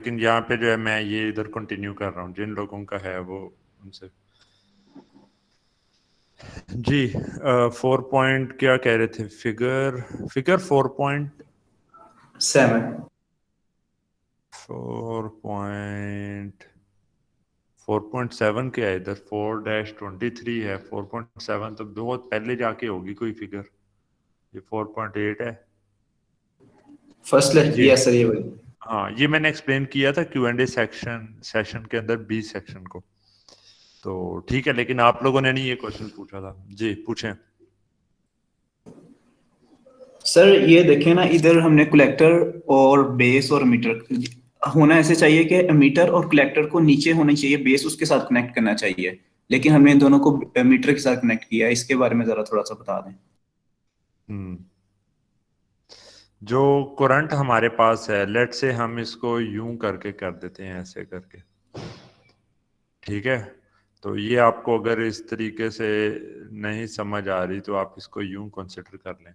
लेकिन यहाँ पे जो है मैं ये इधर कंटिन्यू कर रहा हूँ, जिन लोगों का है वो उनसे। जी 4 पॉइंट क्या कह रहे थे? Figure figure 7। 4.7 क्या है इधर? 4-23 है। 4.7 तो बहुत पहले जाके होगी कोई फिगर। ये 4.8 है फर्स्ट ये। यस सर, ये वही। हाँ, ये मैंने एक्सप्लेन किया था Q&A सेशन के अंदर, बी सेक्शन को। तो ठीक है, लेकिन आप लोगों ने नहीं ये क्वेश्चन पूछा था। जी पूछें। सर ये देखें ना, इधर हमने कलेक्टर और बेस और मीटर होना ऐसे चाहिए कि मीटर और कलेक्टर को नीचे होना चाहिए, बेस उसके साथ कनेक्ट करना चाहिए, लेकिन हमने इन दोनों को मीटर के साथ कनेक्ट किया है। इसके बारे में जरा थोड़ा सा बता दें। हम्म जो करंट हमारे पास है, लेट से हम इसको यूं करके कर देते हैं, ऐसे करके। ठीक है, तो ये आपको अगर इस तरीके से नहीं समझ आ रही तो आप इसको यूं कंसिडर कर लें।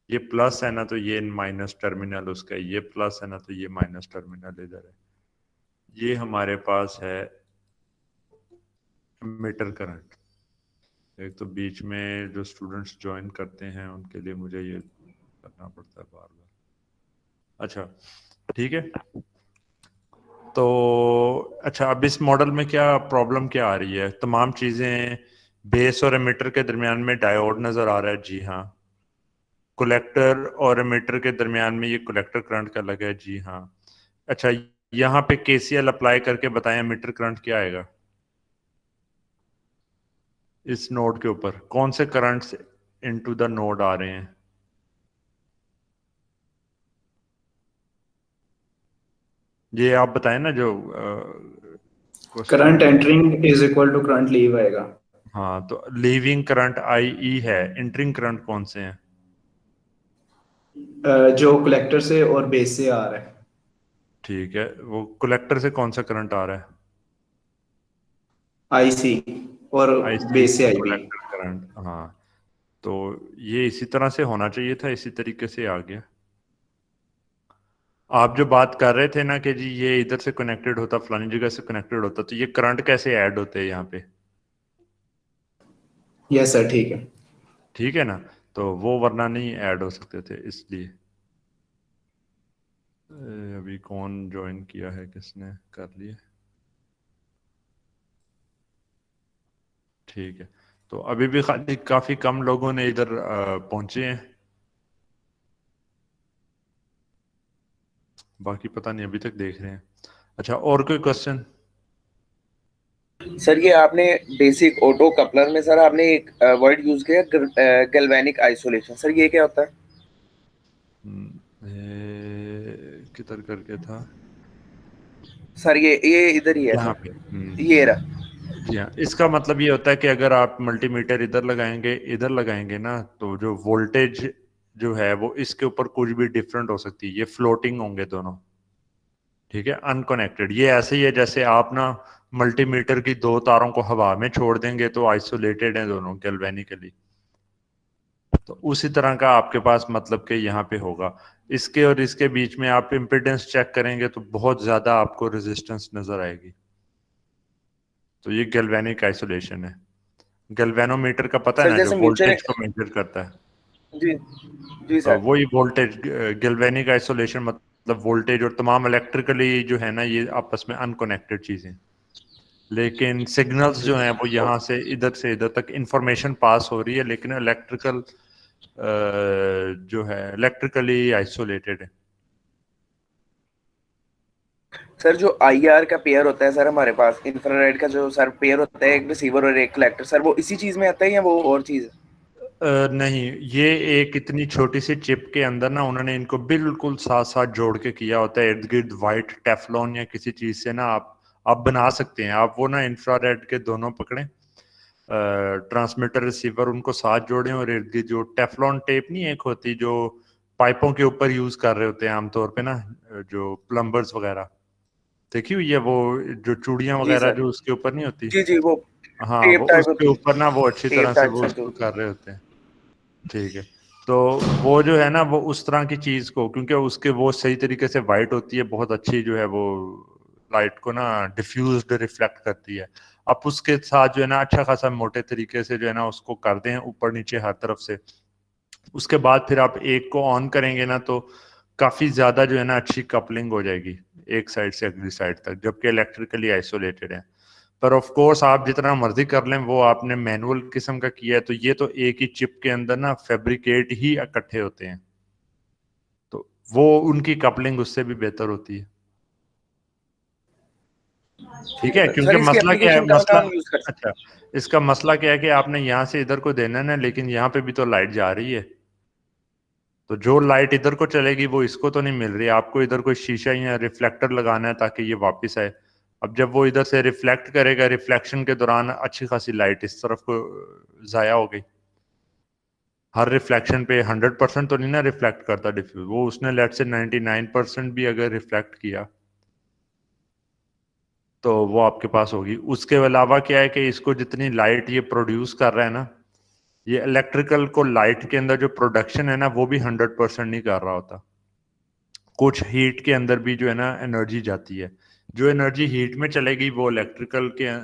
ये प्लस है ना, तो ये माइनस टर्मिनल उसका, ये प्लस है ना, तो ये माइनस टर्मिनल इधर है। ये हमारे पास है मीटर करंट। एक तो बीच में जो स्टूडेंट्स ज्वाइन करते हैं उनके लिए मुझे ये करना पड़ता है बार बार। अच्छा ठीक है। तो अच्छा, अब इस मॉडल में क्या प्रॉब्लम क्या आ रही है? तमाम चीजें, बेस और एमिटर के दरमियान में डायोड नजर आ रहा है, जी हाँ। कलेक्टर और एमिटर के दरमियान में ये कलेक्टर करंट का लगा है, जी हाँ। अच्छा, यहाँ पे केसीएल अप्लाई करके बताएं एमिटर करंट क्या आएगा? इस नोड के ऊपर कौन से करंट्स इनटू द नोड आ रहे हैं? ये आप बताएं ना, जो क्वेश्चन करंट में। Entering is equal to current leave आएगा। हाँ, तो लीविंग करंट आई ई है, एंटरिंग करंट कौन से हैं? जो कलेक्टर से और बेस से आ रहा है। ठीक है, वो कलेक्टर से कौन सा करंट आ रहा है? आईसी, और आईसी बेस से आईबी। कलेक्टर करंट, हाँ। तो ये इसी तरह से होना चाहिए था, इसी तरीके से आ गया। आप जो बात कर रहे थे ना कि जी ये इधर से कनेक्टेड होता, फलानी जगह से कनेक्टेड होता, तो ये करंट कैसे ऐड होते हैं यहाँ पे? यस सर, ठीक है। ठीक है ना, तो वो वरना नहीं ऐड हो सकते थे, इसलिए। अभी कौन ज्वाइन किया है, किसने कर लिया? ठीक है, तो अभी भी खाली काफी कम लोगों ने इधर पहुंचे हैं। बाकी पता नहीं, अभी तक देख रहे हैं। अच्छा, और कोई क्वेश्चन? सर ये आपने बेसिक ऑटो कपलर में सर आपने एक वर्ड यूज किया, गैल्वेनिक आइसोलेशन। सर ये क्या होता है? किधर करके था? सर ये इधर ही है यहाँ सर, पे। ये रहा। जी हाँ, इसका मतलब ये होता है कि अगर आप मल्टीमीटर इधर लगाएंगे, इधर लगाएंगे ना, तो जो वोल्टेज जो है वो इसके ऊपर कुछ भी डिफरेंट हो सकती है। ये फ्लोटिंग होंगे दोनों। ठीक है, अनकनेक्टेड। ये ऐसे ही है जैसे आप ना मल्टीमीटर की दो तारों को हवा में छोड़ देंगे तो आइसोलेटेड हैं दोनों गैल्वेनिकली। तो उसी तरह का आपके पास मतलब कि यहाँ पे होगा। इसके और इसके बीच में आप इम्पिडेंस चेक करेंगे तो बहुत ज्यादा आपको रेजिस्टेंस नजर आएगी। तो ये गैल्वेनिक आइसोलेशन है। गैल्वेनोमीटर का पता है सर ना, जो जैसे म्यूचुअल, वोल्टेज को मेजर करता है। जी जी तो सर। वही वोल्टेज, गैल्वेनिक आइसोलेशन मतलब वोल्टेज और तमाम इलेक्ट्रिकली जो है ना, ये आपस में अनकनेक्टेड चीजें। लेकिन सिग्नल्स जो हैं वो यहाँ से इधर तक इंफॉर्मेशन पास हो रही है, लेकिन इलेक्ट्रिकल जो है इलेक्ट्रिकली आइसोलेटेड है। सर जो आईआर का पेयर होता है सर हमारे पास, इंफ्रारेड का जो सर पेयर होता है, एक रिसीवर और एक कलेक्टर, सर वो इसी चीज में आता है या वो और चीज है? नहीं, ये एक इतनी छोटी सी चिप के अंदर ना उन्होंने इनको बिल्कुल साथ साथ जोड़ के किया होता है। इर्द गिर्द वाइट टेफलॉन या किसी चीज से ना आप बना सकते हैं। आप वो ना इंफ्रारेड के दोनों पकड़ें, ट्रांसमीटर रिसीवर उनको साथ जोड़ें, और इर्द गिर्द जो टेफलॉन टेप नहीं एक होती जो पाइपों के ऊपर यूज कर रहे होते हैं आमतौर पे ना, जो प्लम्बर्स वगैरह, देखी हुई है वो, जो चूड़ियां जी वगैरह सर, जो उसके ऊपर नहीं होती। जी जी, वो हाँ, टेप वो टाइप उसके होती ऊपर है, ना वो अच्छी तरह टेप से टाइप वो सर जो उसको होती कर रहे होते हैं। ठीक है, तो वो जो है ना वो उस तरह की चीज को, क्योंकि उसके वो सही तरीके से वाइट होती है, बहुत अच्छी जो है वो लाइट को ना डिफ्यूज्ड रिफ्लेक्ट करती है। आप उसके साथ जो है ना अच्छा खासा मोटे तरीके से जो है ना उसको कर दें ऊपर नीचे हर तरफ से। उसके बाद फिर आप एक को ऑन करेंगे ना तो काफी ज्यादा जो है ना अच्छी कपलिंग हो जाएगी एक साइड से अगली साइड तक, जबकि इलेक्ट्रिकली आइसोलेटेड है। पर ऑफ कोर्स आप जितना मर्जी कर लें, वो आपने मैनुअल किस्म का किया है तो ये तो एक ही चिप के अंदर ना फैब्रिकेट ही इकट्ठे होते हैं, तो वो उनकी कपलिंग उससे भी बेहतर होती है। ठीक है, सर क्योंकि इसकी मसला क्या है, एप्लीकेशन कहाँ मसला कहाँ यूज कर सकते अच्छा, इसका मसला क्या है कि आपने यहाँ से इधर को देना है ना, लेकिन यहाँ पे भी तो लाइट जा रही है, तो जो लाइट इधर को चलेगी वो इसको तो नहीं मिल रही। आपको इधर कोई शीशा या रिफ्लेक्टर लगाना है ताकि ये वापस आए। अब जब वो इधर से रिफ्लेक्ट करेगा, रिफ्लेक्शन के दौरान अच्छी खासी लाइट इस तरफ को जाया हो गई। हर रिफ्लेक्शन पे 100% तो नहीं ना रिफ्लेक्ट करता डिफ्यूज, वो उसने लेट से 99% भी अगर रिफ्लेक्ट किया तो वो आपके पास होगी। उसके अलावा क्या है कि इसको जितनी लाइट ये प्रोड्यूस कर रहा है ना, ये इलेक्ट्रिकल को लाइट के अंदर जो प्रोडक्शन है ना वो भी 100% नहीं कर रहा होता। कुछ हीट के अंदर भी जो है ना एनर्जी जाती है, जो एनर्जी हीट में चलेगी वो इलेक्ट्रिकल के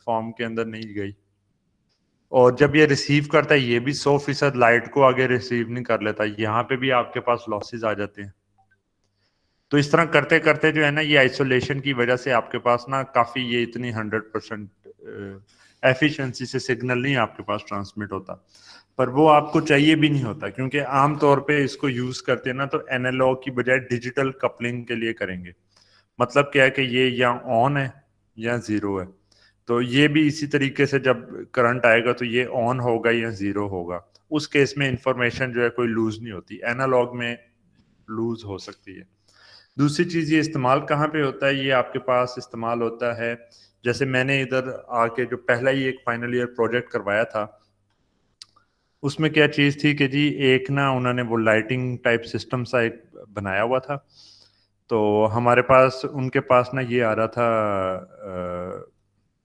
फॉर्म के अंदर नहीं गई। और जब ये रिसीव करता है ये भी 100% लाइट को आगे रिसीव नहीं कर लेता, यहाँ पे भी आपके पास लॉसेस आ जाते हैं। तो इस तरह करते करते जो है ना ये आइसोलेशन की वजह से आपके पास ना काफी ये इतनी 100% एफिशिएंसी से सिग्नल नहीं आपके पास ट्रांसमिट होता। पर वो आपको चाहिए भी नहीं होता, क्योंकि आम तौर पे इसको यूज करते हैं ना तो एनालॉग की बजाय डिजिटल कपलिंग के लिए करेंगे। मतलब क्या है कि ये या ऑन है या जीरो है, तो ये भी इसी तरीके से जब करंट आएगा तो ये ऑन होगा या जीरो होगा। उस केस में इंफॉर्मेशन जो है कोई लूज नहीं होती, एनालॉग में लूज हो सकती है। दूसरी चीज ये इस्तेमाल कहाँ पे होता है, ये आपके पास इस्तेमाल होता है, जैसे मैंने इधर आके जो पहला ही एक फाइनल ईयर प्रोजेक्ट करवाया था, उसमें क्या चीज थी कि जी एक ना उन्होंने वो लाइटिंग टाइप सिस्टम सा एक बनाया हुआ था। तो हमारे पास उनके पास ना ये आ रहा था,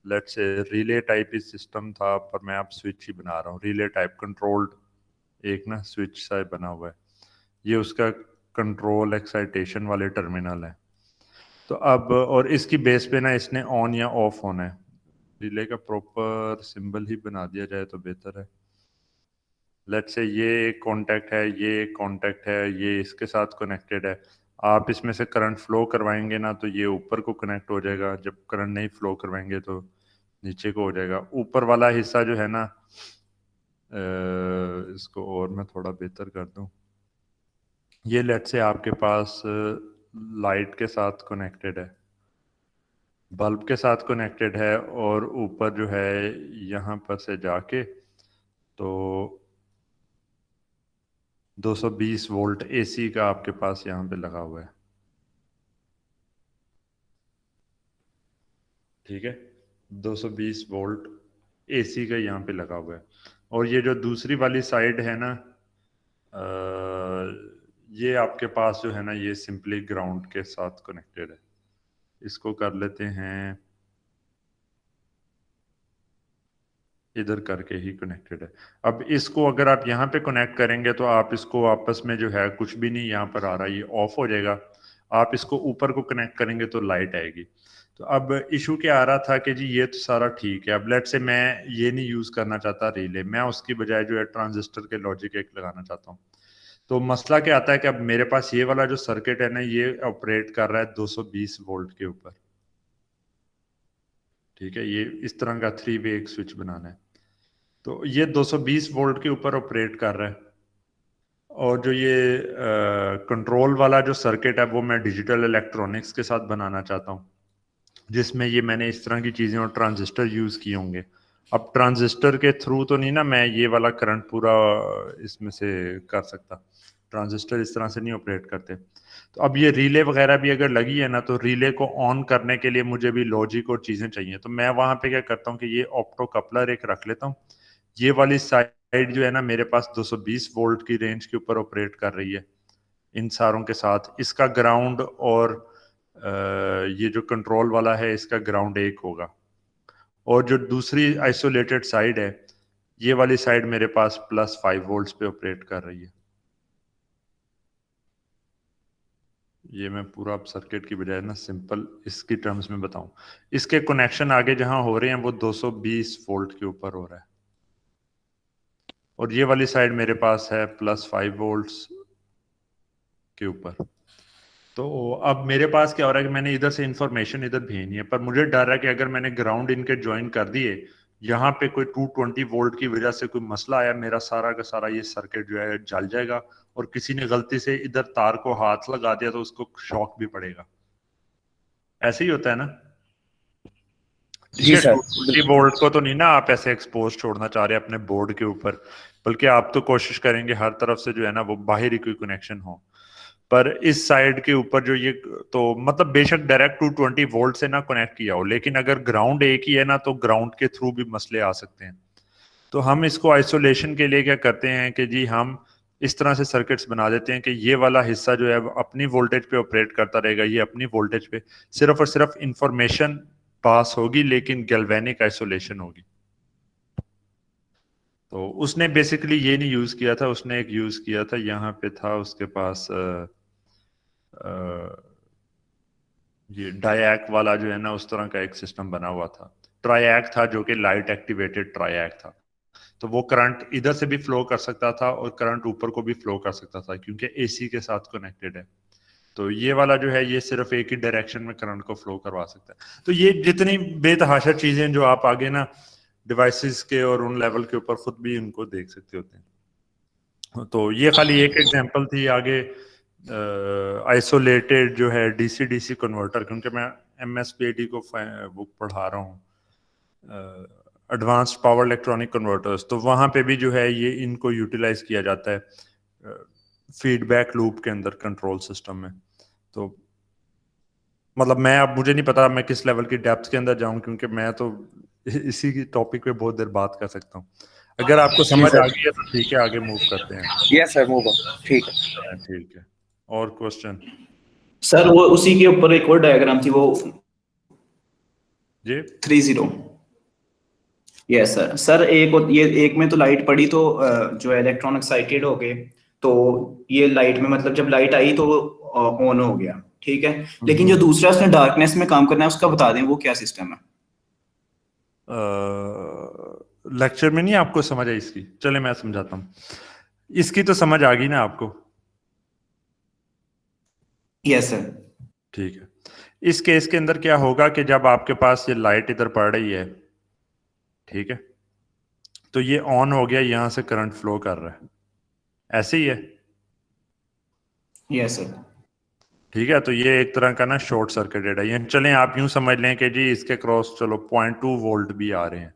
let's say relay type he system था, पर मैं अब स्विच ही बना रहा हूँ, रिले टाइप कंट्रोल्ड एक ना स्विच सा बना हुआ है। ये उसका कंट्रोल एक्साइटेशन वाले टर्मिनल है। तो अब और इसकी बेस पे ना इसने ऑन या ऑफ होना है। रिले का प्रॉपर सिंबल ही बना दिया जाए तो बेहतर है। लेट्स से ये एक कांटेक्ट है, ये एक कांटेक्ट है, ये इसके साथ कनेक्टेड है। आप इसमें से करंट फ्लो करवाएंगे ना तो ये ऊपर को कनेक्ट हो जाएगा, जब करंट नहीं फ्लो करवाएंगे तो नीचे को हो जाएगा। ऊपर वाला हिस्सा जो है ना, इसको और मैं थोड़ा बेहतर कर दूं, ये लेट से आपके पास लाइट के साथ कनेक्टेड है, बल्ब के साथ कनेक्टेड है, और ऊपर जो है यहाँ पर से जाके तो 220 वोल्ट एसी का आपके पास यहाँ पे लगा हुआ है। ठीक है, 220 वोल्ट एसी का यहाँ पे लगा हुआ है। और ये जो दूसरी वाली साइड है ना, ये आपके पास जो है ना ये सिंपली ग्राउंड के साथ कनेक्टेड है। इसको कर लेते हैं, इधर करके ही कनेक्टेड है। अब इसको अगर आप यहाँ पे कनेक्ट करेंगे तो आप इसको आपस में जो है कुछ भी नहीं यहाँ पर आ रहा, ये ऑफ हो जाएगा। आप इसको ऊपर को कनेक्ट करेंगे तो लाइट आएगी। तो अब इशू क्या आ रहा था कि जी ये तो सारा ठीक है, अब लेट से मैं ये नहीं यूज करना चाहता रिले, मैं उसकी बजाय जो है ट्रांजिस्टर के लॉजिक एक लगाना चाहता हूँ। तो मसला क्या आता है कि अब मेरे पास ये वाला जो सर्किट है ना ये ऑपरेट कर रहा है 220 वोल्ट के ऊपर। ठीक है, ये इस तरह का 3 वे एक स्विच बनाना है, तो ये 220 वोल्ट के ऊपर ऑपरेट कर रहा है। और जो ये कंट्रोल वाला जो सर्किट है वो मैं डिजिटल इलेक्ट्रॉनिक्स के साथ बनाना चाहता हूँ, जिसमें ये मैंने इस तरह की चीज़ें और ट्रांजिस्टर यूज़ किए होंगे। अब ट्रांजिस्टर के थ्रू तो नहीं ना मैं ये वाला करंट पूरा इसमें से कर सकता, ट्रांजिस्टर इस तरह से नहीं ऑपरेट करते। तो अब ये रिले वगैरह भी अगर लगी है ना तो रिले को ऑन करने के लिए मुझे भी लॉजिक और चीज़ें चाहिए। तो मैं वहाँ पे क्या करता हूँ कि ये ऑप्टो कपलर एक रख लेता हूँ। ये वाली साइड जो है ना मेरे पास 220 वोल्ट की रेंज के ऊपर ऑपरेट कर रही है इन सारों के साथ। इसका ग्राउंड और ये जो कंट्रोल वाला है इसका ग्राउंड एक होगा। और जो दूसरी आइसोलेटेड साइड है, ये वाली साइड मेरे पास +5 वोल्ट्स पे ऑपरेट कर रही है। ये मैं पूरा अब सर्किट की बजाय ना सिंपल इसकी टर्म्स में बताऊं। इसके कनेक्शन आगे जहां हो रहे हैं वो 220 वोल्ट के ऊपर हो रहा है, और ये वाली साइड मेरे पास है +5 वोल्ट्स के ऊपर। तो अब मेरे पास क्या हो रहा है कि मैंने इधर से इंफॉर्मेशन इधर भेजनी है, पर मुझे डर है कि अगर मैंने ग्राउंड इनके ज्वाइन कर दिए, यहाँ पे कोई 220 वोल्ट की वजह से कोई मसला आया, मेरा सारा का सारा ये सर्किट जो है जल जाएगा, और किसी ने गलती से इधर तार को हाथ लगा दिया तो उसको शॉक भी पड़ेगा। ऐसे ही होता है ना? ठीक जी है, सर 220 वोल्ट को तो नहीं ना आप ऐसे एक्सपोज छोड़ना चाह रहे अपने बोर्ड के ऊपर, बल्कि आप तो कोशिश करेंगे हर तरफ से जो है ना वो बाहरी कोई कनेक्शन हो। पर इस साइड के ऊपर जो ये, तो मतलब बेशक डायरेक्ट 220 वोल्ट से ना कनेक्ट किया हो, लेकिन अगर ग्राउंड एक ही है ना तो ग्राउंड के थ्रू भी मसले आ सकते हैं। तो हम इसको आइसोलेशन के लिए क्या करते हैं कि जी हम इस तरह से सर्किट्स बना देते हैं कि ये वाला हिस्सा जो है वो अपनी वोल्टेज पे ऑपरेट करता रहेगा, ये अपनी वोल्टेज पे, सिर्फ और सिर्फ इंफॉर्मेशन पास होगी, लेकिन गैल्वेनिक आइसोलेशन होगी। तो उसने बेसिकली ये नहीं यूज किया था, उसने एक यूज किया था, यहाँ पे था उसके पास ये डायैक वाला जो है ना उस तरह का एक सिस्टम बना हुआ था। ट्रायैक था जो कि लाइट एक्टिवेटेड ट्रायैक था, तो वो करंट इधर से भी फ्लो कर सकता था और करंट ऊपर को भी फ्लो कर सकता था, क्योंकि एसी के साथ कनेक्टेड है। तो ये वाला जो है ये सिर्फ एक ही डायरेक्शन में करंट को फ्लो करवा सकता है। तो ये जितनी बेतहाशा चीजें जो आप आगे ना डिवाइसेस के और उन लेवल के ऊपर खुद भी उनको देख सकते होते हैं। तो ये खाली एक एग्जांपल थी। आगे आइसोलेटेड जो है डीसी डीसी कन्वर्टर, क्योंकि मैं एमएसपीडी को बुक पढ़ा रहा हूँ, एडवांस्ड पावर इलेक्ट्रॉनिक कन्वर्टर्स, तो वहां पे भी जो है ये इनको यूटिलाइज किया जाता है फीडबैक लूप के अंदर कंट्रोल सिस्टम में। तो मतलब मैं, अब मुझे नहीं पता मैं किस लेवल की डेप्थ के अंदर जाऊं, क्योंकि मैं तो इसी की टॉपिक पे बहुत देर बात कर सकता हूँ। अगर आपको जी समझ आ सर गई है तो ठीक है, आगे मूव करते हैं। यस सर मूव ऑन ठीक है। ठीक है, और क्वेश्चन? सर वो उसी के ऊपर एक और डायग्राम थी, वो जी 30। Yes sir. सर ये एक में तो लाइट पड़ी तो जो इलेक्ट्रॉन एक्साइटेड हो गए, तो ये लाइट में मतलब जब लाइट आई तो ऑन हो गया, ठीक है। लेकिन जो दूसरा उसने डार्कनेस में काम करना है उसका बता दें वो क्या सिस्टम है। लेक्चर में नहीं आपको समझ आई इसकी? चले मैं समझाता हूँ। इसकी तो समझ आ गई ना आपको? Yes sir. ठीक है। इस केस के अंदर क्या होगा कि जब आपके पास ये लाइट इधर पड़ रही है, ठीक है, तो ये ऑन हो गया, यहां से करंट फ्लो कर रहा है, ऐसे ही है। Yes sir. ठीक है, तो ये एक तरह का ना शॉर्ट सर्किटेड है। ये चलें आप यूं समझ लें कि जी इसके क्रॉस चलो 0.2 वोल्ट भी आ रहे हैं,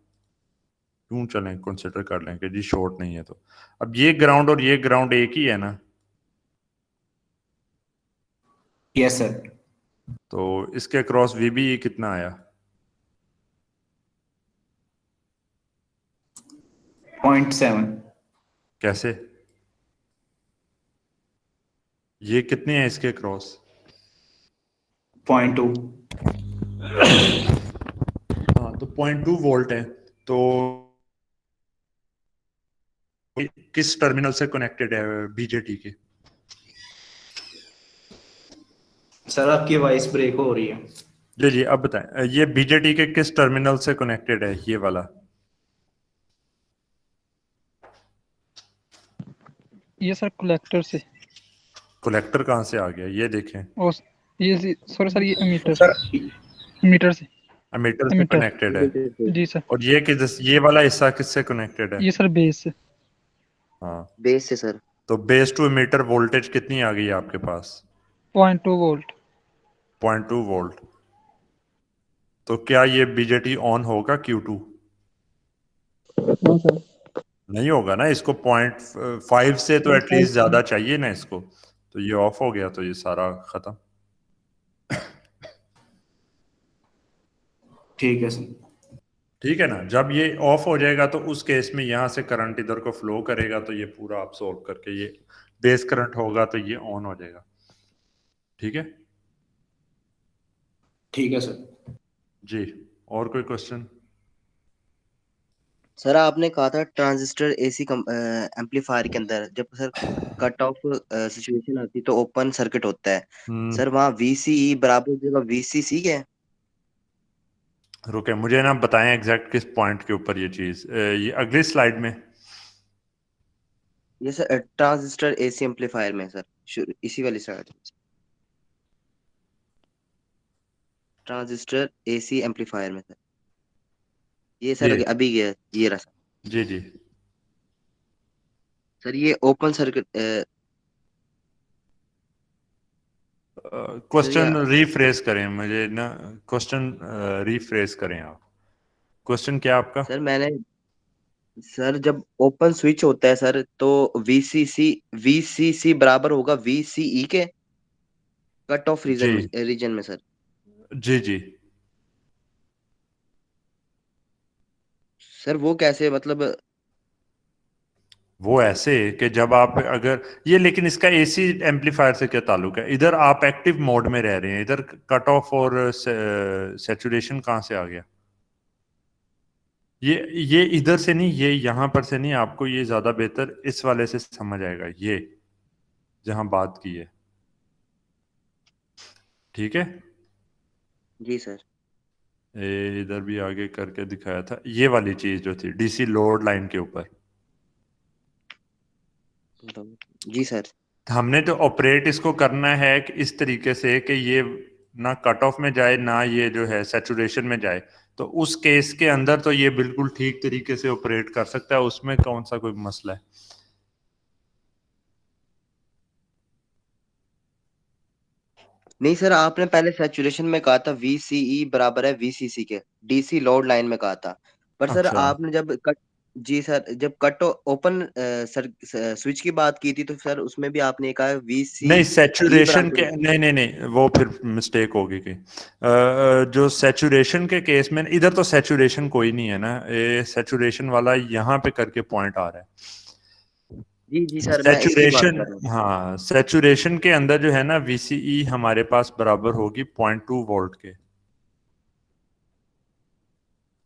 यूं चलें कंसिडर कर लें कि जी शॉर्ट नहीं है। तो अब ये ग्राउंड और ये ग्राउंड एक ही है ना, यस सर। तो इसके क्रॉस वीबी कितना आया? 0.7। कैसे? ये कितने हैं इसके क्रॉस? 0.2। हाँ, तो 0.2 वोल्ट है। तो किस टर्मिनल से कनेक्टेड है बीजेटी के? सर आपकी वॉइस ब्रेक हो रही है। जी जी, अब बताएं, ये बीजेटी के किस टर्मिनल से कनेक्टेड है ये वाला? ये सर कलेक्टर से। कलेक्टर कहाँ से आ गया ये देखें। और ये सॉरी सर, ये मीटर सर मीटर से। एमीटर से एमीटर। कनेक्टेड है। जी सर। और ये वाला हिस्सा किससे कनेक्टेड है? ये सर बेस से। हाँ, बेस से सर। तो बेस टू एमीटर वोल्टेज कितनी आ गई है आपके पास? 0.2 वोल्ट। 0.2 वोल्ट। तो क्या ये बीजेटी ऑन होगा Q2? हाँ सर। नहीं होगा ना, इसको 0.5 से तो एटलीस्ट ज्यादा चाहिए ना इसको। तो ये ऑफ हो गया तो ये सारा खत्म। ठीक है सर। ठीक है ना, जब ये ऑफ हो जाएगा तो उस केस में यहां से करंट इधर को फ्लो करेगा, तो ये पूरा आप सोल्व करके ये बेस करंट होगा तो ये ऑन हो जाएगा। ठीक है ठीक है सर। जी, और कोई क्वेश्चन? सर आपने कहा था ट्रांजिस्टर एसी एम्पलीफायर के अंदर जब सर कट ऑफ सिचुएशन आती तो ओपन सर्किट होता है। हम्म, सर वहाँ वीसीई बराबर जगह वीसीसी है। रुके, मुझे ना बताएं एग्जैक्ट किस पॉइंट के ऊपर ये चीज, ये अगली स्लाइड में। ये सर ट्रांजिस्टर एसी एम्पलीफायर में सर इसी वाली साइड ट्रांजिस्टर एसी एम्पलीफायर में सर ये सर ये अभी गया ये रहा जी जी, सर ये ओपन सर्किट सर ये क्वेश्चन रीफ्रेश करें मुझे ना, क्वेश्चन रीफ्रेश करें आप। क्वेश्चन क्या आपका? सर मैंने सर जब ओपन स्विच होता है सर तो वीसीसी वीसीसी बराबर होगा वीसीई के कट ऑफ जी रीजन में सर। जी जी, सर वो कैसे मतलब वो ऐसे कि जब आप अगर ये, लेकिन इसका एसी एम्पलीफायर से क्या ताल्लुक है? इधर आप एक्टिव मोड में रह रहे हैं, इधर कट ऑफ और सैचुरेशन कहाँ से आ गया? ये इधर से नहीं, ये यहाँ पर से नहीं, आपको ये ज्यादा बेहतर इस वाले से समझ आएगा, ये जहां बात की है। ठीक है, जी सर इधर भी आगे करके दिखाया था, ये वाली चीज जो थी डीसी लोड लाइन के ऊपर। जी सर हमने तो ऑपरेट इसको करना है कि इस तरीके से कि ये ना कट ऑफ में जाए ना ये जो है सैचुरेशन में जाए। तो उस केस के अंदर तो ये बिल्कुल ठीक तरीके से ऑपरेट कर सकता है, उसमें कौन सा कोई मसला है? नहीं सर आपने पहले सैचुरेशन में कहा था वीसीई बराबर है वीसीसी के डीसी लोड लाइन में कहा था पर सर अच्छा, आपने जब कट जी सर जब कट ओपन सर स्विच की बात की थी तो सर उसमें भी आपने कहा नहीं वीसीई सैचुरेशन के, बराबर नहीं नहीं नहीं, वो फिर मिस्टेक होगी कि जो सैचुरेशन के केस में इधर तो सैचुरेशन कोई नहीं है ना, ये सैचुरेशन वाला यहाँ पे करके पॉइंट आ रहा है। जी जी सर मैं इसकी बात सैचुरेशन, कर रहा हूँ। हाँ सैचुरेशन के अंदर जो है ना वीसीई हमारे पास बराबर होगी 0.2 वोल्ट के,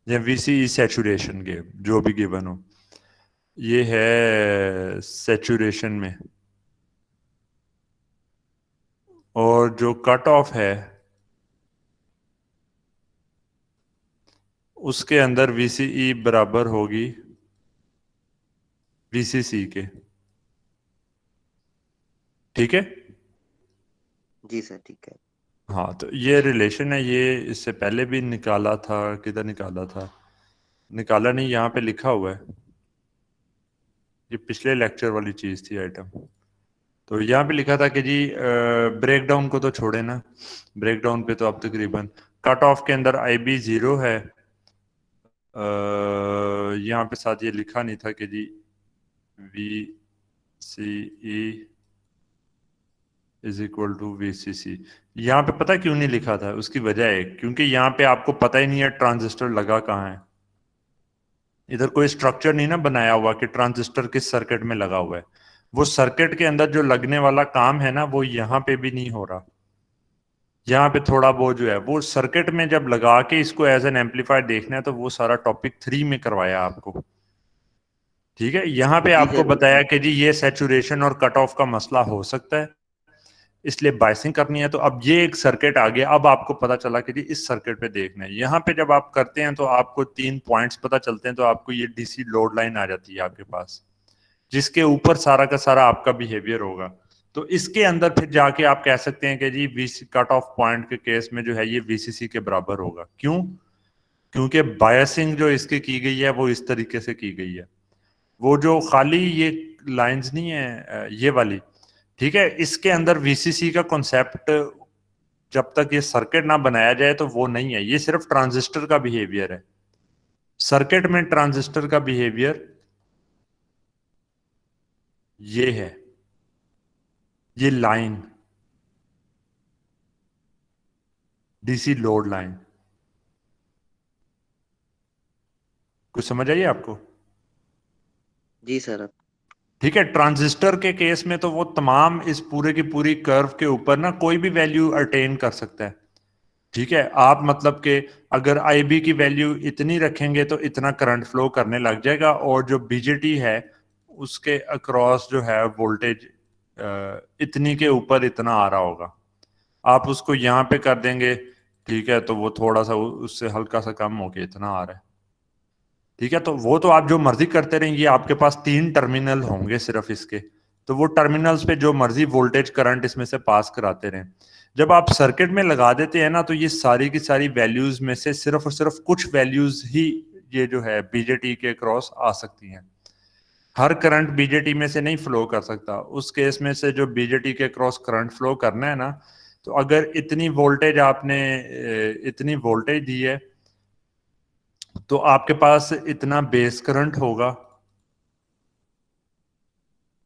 या वीसीई सैचुरेशन के जो भी गिवन हो, ये है सैचुरेशन में। और जो कट ऑफ है उसके अंदर वीसीई बराबर होगी वीसीसी के। ठीक है, जी सर ठीक है हाँ तो ये रिलेशन है, ये इससे पहले भी निकाला था, किधर निकाला था, निकाला नहीं, यहाँ पे लिखा हुआ है, ये पिछले लेक्चर वाली चीज थी आइटम। तो यहाँ पे लिखा था कि जी ब्रेक डाउन को तो छोड़े ना, ब्रेक डाउन पे तो अब तकरीबन कट ऑफ के अंदर आई बी 0 है। यहाँ पे साथ ये लिखा नहीं था कि G V C E is equal to V C C. यहाँ पे पता क्यों नहीं लिखा था? उसकी वजह है क्योंकि यहाँ पे आपको पता ही नहीं है ट्रांजिस्टर लगा कहाँ है। इधर कोई स्ट्रक्चर नहीं ना बनाया हुआ कि ट्रांजिस्टर किस सर्किट में लगा हुआ है। वो सर्किट के अंदर जो लगने वाला काम है ना वो यहाँ पे भी नहीं हो रहा। यहाँ पे थोड़ा वो जो है वो सर्किट में जब लगा के इसको एज एन एम्पलीफायर देखना है तो वो सारा टॉपिक 3 में करवाया आपको। ठीक है, यहाँ पे जी आपको सर बताया कि जी ये सैचुरेशन और कट ऑफ का मसला हो सकता है, इसलिए बाइसिंग करनी है। तो अब ये एक सर्किट आ गया, अब आपको पता चला कि जी इस सर्किट पे देखना है। यहाँ पे जब आप करते हैं तो आपको 3 पॉइंट्स पता चलते हैं, तो आपको ये डीसी लोड लाइन आ जाती है आपके पास, जिसके ऊपर सारा का सारा आपका बिहेवियर होगा। तो इसके अंदर फिर जाके आप कह सकते हैं कि जी वीसी कट ऑफ पॉइंट के केस में जो है ये वीसीसी के बराबर होगा। क्यों? क्योंकि बायसिंग जो इसकी की गई है वो इस तरीके से की गई है। वो जो खाली ये लाइंस नहीं है ये वाली, ठीक है, इसके अंदर वीसीसी का कॉन्सेप्ट जब तक ये सर्किट ना बनाया जाए तो वो नहीं है, ये सिर्फ ट्रांजिस्टर का बिहेवियर है। सर्किट में ट्रांजिस्टर का बिहेवियर ये है, ये लाइन डीसी लोड लाइन। कुछ समझ आइए आपको? जी सर ठीक है, ट्रांजिस्टर के केस में तो वो तमाम इस पूरे की पूरी कर्व के ऊपर ना कोई भी वैल्यू अटेन कर सकता है। ठीक है, आप मतलब कि अगर IB की वैल्यू इतनी रखेंगे तो इतना करंट फ्लो करने लग जाएगा, और जो BJT है उसके अक्रॉस जो है वोल्टेज इतनी के ऊपर इतना आ रहा होगा। आप उसको यहाँ पे कर देंगे, ठीक है, तो वो थोड़ा सा उससे हल्का सा कम होके इतना आ रहा है। ठीक है, तो वो तो आप जो मर्जी करते रहें, ये आपके पास 3 टर्मिनल होंगे सिर्फ इसके, तो वो टर्मिनल्स पे जो मर्जी वोल्टेज करंट इसमें से पास कराते रहें। जब आप सर्किट में लगा देते हैं ना, तो ये सारी की सारी वैल्यूज में से सिर्फ और सिर्फ कुछ वैल्यूज ही ये जो है BJT के क्रॉस आ सकती हैं। हर करंट BJT में से नहीं फ्लो कर सकता। उस केस में से जो BJT के क्रॉस करंट फ्लो करना है ना, तो अगर इतनी वोल्टेज आपने इतनी वोल्टेज दी है, तो आपके पास इतना बेस करंट होगा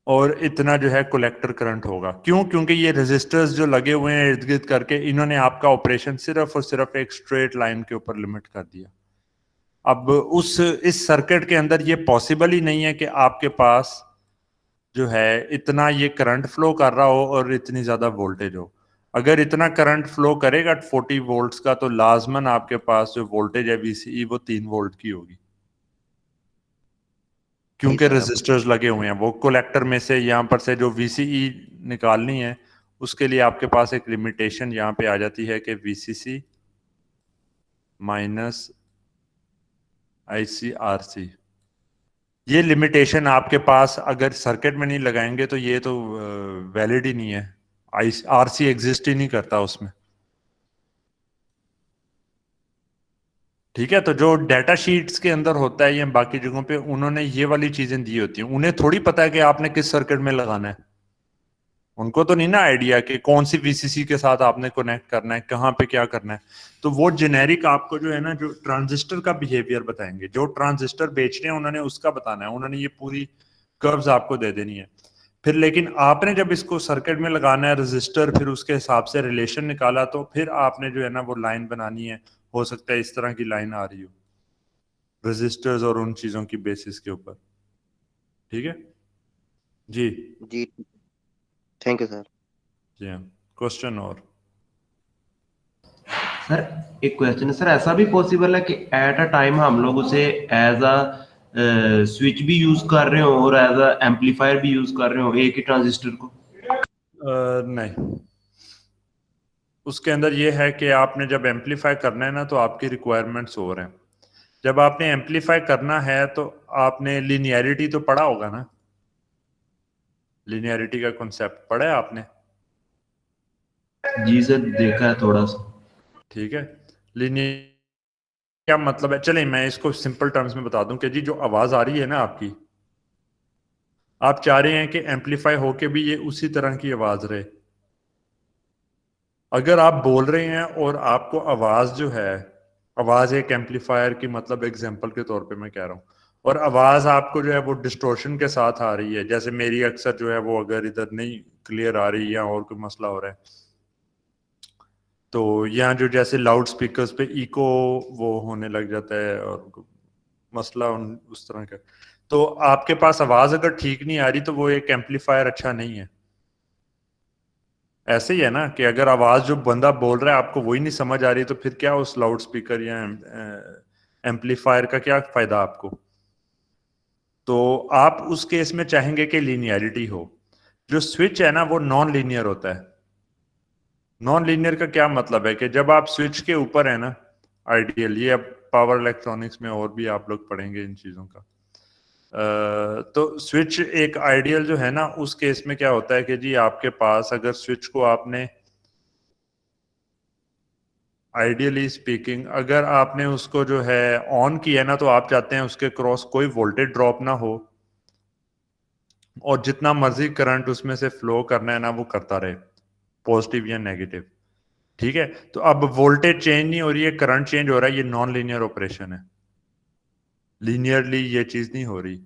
और इतना जो है कलेक्टर करंट होगा। क्यों? क्योंकि ये रेजिस्टर्स जो लगे हुए हैं इर्द गिर्द करके, इन्होंने आपका ऑपरेशन सिर्फ और सिर्फ एक स्ट्रेट लाइन के ऊपर लिमिट कर दिया। अब इस सर्किट के अंदर ये पॉसिबल ही नहीं है कि आपके पास जो है इतना ये करंट फ्लो कर रहा हो और इतनी ज्यादा वोल्टेज हो। अगर इतना करंट फ्लो करेगा 40 वोल्ट्स का, तो लाजमन आपके पास जो वोल्टेज है VCE वो 3 वोल्ट की होगी, क्योंकि सर, रेजिस्टर्स लगे हुए हैं। वो कलेक्टर में से यहाँ पर से जो VCE निकालनी है, उसके लिए आपके पास एक लिमिटेशन यहाँ पे आ जाती है कि VCC माइनस ICRC। ये लिमिटेशन आपके पास अगर सर्किट में नहीं लगाएंगे तो ये तो वैलिड ही नहीं है। RC एग्जिस्ट ही नहीं करता उसमें। ठीक है, तो जो डाटा शीट्स के अंदर होता है या बाकी जगहों पे, उन्होंने ये वाली चीजें दी होती हैं। उन्हें थोड़ी पता है कि आपने किस सर्किट में लगाना है। उनको तो नहीं ना आइडिया कि कौन सी VCC के साथ आपने कनेक्ट करना है, कहाँ पे क्या करना है। तो वो जेनेरिक आपको जो है ना, जो ट्रांजिस्टर का बिहेवियर बताएंगे, जो ट्रांजिस्टर बेच रहे हैं उन्होंने उसका बताना है, उन्होंने ये पूरी कर्व्स आपको दे देनी है। फिर लेकिन आपने जब इसको सर्किट में लगाना है रजिस्टर, फिर उसके हिसाब से रिलेशन निकाला, तो फिर आपने जो है ना वो लाइन बनानी है। हो सकता है इस तरह की लाइन आ रही हो रजिस्टर्स और उन चीजों की बेसिस के ऊपर। ठीक है जी। जी, थैंक यू सर। जी हाँ, क्वेश्चन और सर एक क्वेश्चन है सर, ऐसा भी पॉसिबल है कि एट अ टाइम हम लोग उसे एज अ स्विच भी यूज कर रहे हो और एज अ एम्पलीफायर भी यूज कर रहे हो एक ही ट्रांजिस्टर को? नहीं, उसके अंदर ये है कि आपने जब एम्पलीफाई करना है ना, तो आपकी रिक्वायरमेंट्स हो रहे हैं। जब आपने एम्पलीफाई करना है तो आपने लिनियरिटी तो पढ़ा होगा ना, लिनियरिटी का कॉन्सेप्ट पढ़ा है आपने? जी सर, देखा है थोड़ा सा। ठीक है, लिनियर क्या मतलब है? चलें मैं इसको सिंपल टर्म्स में बता दूं कि जी जो आवाज आ रही है ना आपकी, आप चाह रहे हैं कि एम्पलीफाई होके भी ये उसी तरह की आवाज रहे। अगर आप बोल रहे हैं और आपको आवाज जो है, आवाज एक एम्पलीफायर की मतलब एग्जांपल के तौर पे मैं कह रहा हूँ, और आवाज आपको जो है वो डिस्टॉर्शन के साथ आ रही है, जैसे मेरी अक्सर जो है वो अगर इधर नहीं क्लियर आ रही है या और कोई मसला हो रहा है, तो यहाँ जो जैसे लाउड स्पीकर्स पे इको वो होने लग जाता है और मसला उस तरह का, तो आपके पास आवाज अगर ठीक नहीं आ रही तो वो एक एम्पलीफायर अच्छा नहीं है। ऐसे ही है ना कि अगर आवाज जो बंदा बोल रहा है आपको वही नहीं समझ आ रही, तो फिर क्या उस लाउड स्पीकर या एम्पलीफायर का क्या फायदा आपको? तो आप उस केस में चाहेंगे कि लीनियरिटी हो। जो स्विच है ना वो नॉन लीनियर होता है। नॉन लीनियर का क्या मतलब है कि जब आप स्विच के ऊपर है ना, आइडियल, ये अब पावर इलेक्ट्रॉनिक्स में और भी आप लोग पढ़ेंगे इन चीजों का। तो स्विच एक आइडियल जो है ना, उस केस में क्या होता है कि जी आपके पास अगर स्विच को आपने आइडियली स्पीकिंग अगर आपने उसको जो है ऑन किया ना, तो आप चाहते हैं उसके क्रॉस कोई वोल्टेज ड्रॉप ना हो और जितना मर्जी करंट उसमें से फ्लो करना है ना वो करता रहे, पॉजिटिव या नेगेटिव। ठीक है, तो अब वोल्टेज चेंज नहीं हो रही है, करंट चेंज हो रहा है, ये नॉन लीनियर ऑपरेशन है। लीनियरली ये चीज नहीं हो रही।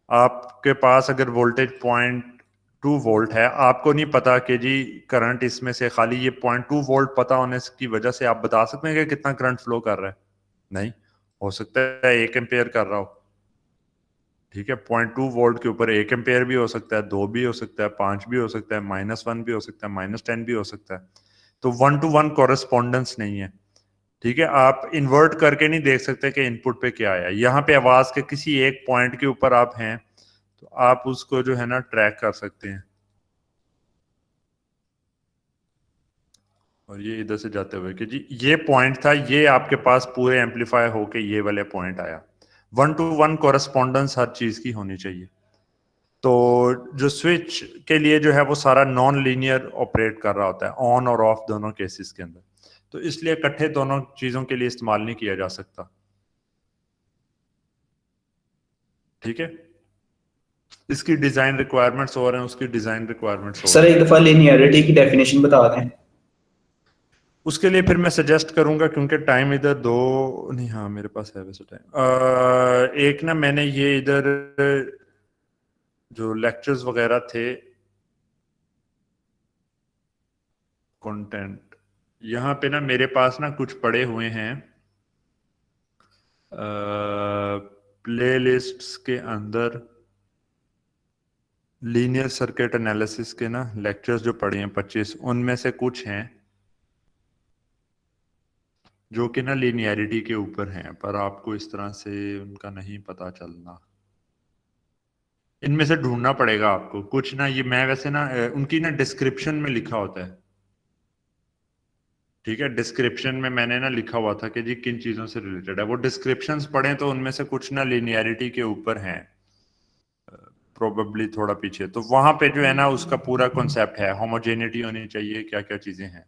आपके पास अगर वोल्टेज 0.2 वोल्ट है, आपको नहीं पता कि जी करंट इसमें से, खाली ये 0.2 वोल्ट पता होने की वजह से आप बता सकते हैं कि कितना करंट फ्लो कर रहा है? नहीं हो सकता है 1 एम्पेयर कर रहा हो। ठीक है, 0.2 वोल्ट के ऊपर 1 एम्पेयर भी हो सकता है, 2 भी हो सकता है, 5 भी हो सकता है, -1 भी हो सकता है, -10 भी हो सकता है। तो 1 to 1 कॉरेस्पॉन्डेंस नहीं है। ठीक है, आप इन्वर्ट करके नहीं देख सकते कि इनपुट पे क्या आया। यहाँ पे आवाज के किसी एक पॉइंट के ऊपर आप हैं तो आप उसको जो है ना ट्रैक कर सकते हैं। और ये इधर से जाते हुए कि जी ये पॉइंट था, ये आपके पास पूरे एम्पलीफाई होके ये वाले पॉइंट आया। 1-to-1 कोरेस्पॉन्डेंस हर चीज की होनी चाहिए। तो जो स्विच के लिए जो है वो सारा नॉन लीनियर ऑपरेट कर रहा होता है ऑन और ऑफ दोनों केसेस के अंदर, तो इसलिए इकट्ठे दोनों चीजों के लिए इस्तेमाल नहीं किया जा सकता। ठीक है, इसकी डिजाइन रिक्वायरमेंट्स और हैं, उसकी डिजाइन रिक्वायरमेंट्स और सर एक दफा लिनियरिटी की डेफिनेशन बता दें। उसके लिए फिर मैं सजेस्ट करूंगा, क्योंकि टाइम इधर दो नहीं, हाँ मेरे पास है वैसे टाइम। एक ना मैंने ये इधर जो लेक्चर्स वगैरह थे, कंटेंट, यहाँ पे ना मेरे पास ना कुछ पड़े हुए हैं प्लेलिस्ट्स के अंदर लीनियर सर्किट एनालिसिस के ना लेक्चर्स जो पढ़े हैं 25, उनमें से कुछ हैं जो कि ना लीनियरिटी के ऊपर हैं, पर आपको इस तरह से उनका नहीं पता चलना, इनमें से ढूंढना पड़ेगा आपको कुछ ना। ये मैं वैसे ना उनकी ना डिस्क्रिप्शन में लिखा होता है। ठीक है, डिस्क्रिप्शन में मैंने ना लिखा हुआ था कि जी किन चीजों से रिलेटेड है, वो डिस्क्रिप्शंस पढ़ें तो उनमें से कुछ ना लीनियरिटी के ऊपर हैं, प्रोबेबली थोड़ा पीछे। तो वहां पे जो है ना उसका पूरा कॉन्सेप्ट है, होमोजेनिटी होनी चाहिए, क्या क्या चीजें हैं।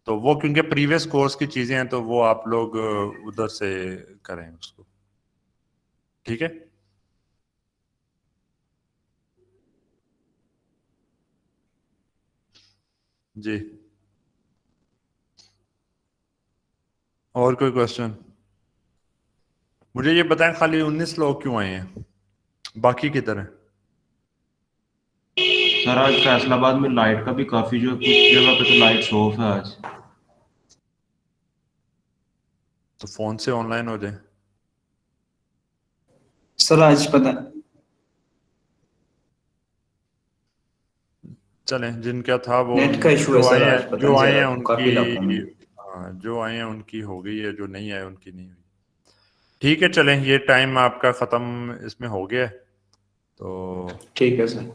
तो वो क्योंकि प्रीवियस कोर्स की चीजें हैं तो वो आप लोग उधर से करें उसको। ठीक है, जी और कोई क्वेश्चन? मुझे ये बताएं खाली 19 लोग क्यों आए हैं, बाकी किधर हैं? सर आज फैसलाबाद में लाइट का भी काफी जो है, कुछ जगह पे तो लाइट्स ऑफ है आज। तो फोन से ऑनलाइन हो जाए। सर आज पता चलें, जिनका था वो नेट का इशू है जो सर, आए आज हैं पता जो नहीं आए चल हैं रहा काफी इलाकों उनकी, में। हाँ जो आए हैं उनकी हो गई है, जो नहीं आए उनकी नहीं हुई। ठीक है, चलें, ये टाइम आपका ख़त्म इसमें हो गया है तो ठीक है सर।